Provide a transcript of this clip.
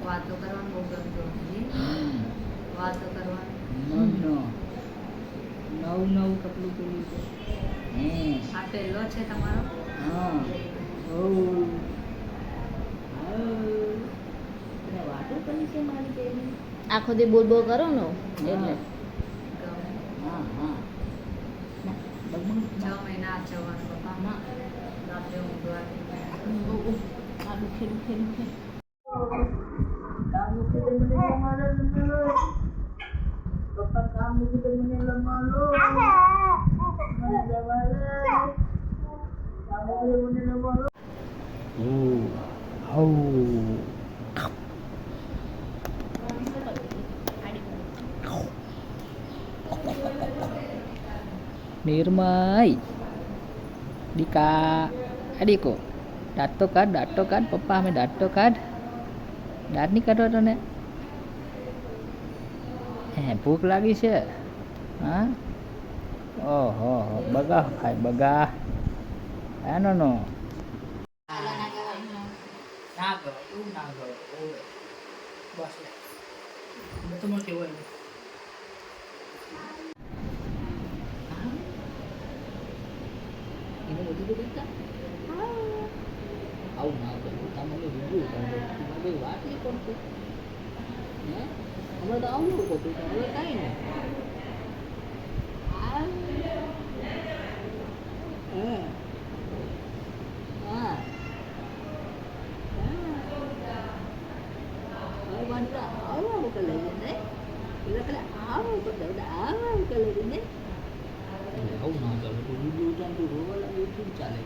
વાતો કરવાનું બહુ ગમતું વાતો કરવાનું નવું કપડું પેલું છે. આ પહેલો છે તમારો વાતો કરી છે મારી બેની. આખો દી બોલ બોલ કરો ને એટલે ગમે 6 મહિના આ જવાનું પપ્પા રાત્રે ઊંઘવા આ દુખે દુખે દુખે કામ મૂકી દે મને લમાડો પપ્પા કામ મૂકી દે મને લમાડો મને દવાડો કામ મૂકી દે મને લમાડો. નિર્મય દીકા અડીકો દાંત તો કાઢ પપ્પા અમે દાંત તો કાઢ. દાંત નહીં કાઢવા તને ભૂખ લાગી છે હા ઓહો બગા ખાય બગા એનો નો ના ગયો એવું ના ગયો બસ બધું કેવું એને બધું તો કરતા આવું ના કરવું તમારે વિડીયો વાત નહીં કરતું હે હમણાં તો આવું કરતું હવે કાંઈ નહીં આવું ના ચાલે વિડીયો ચાલતું રોવા લાગે ચાલે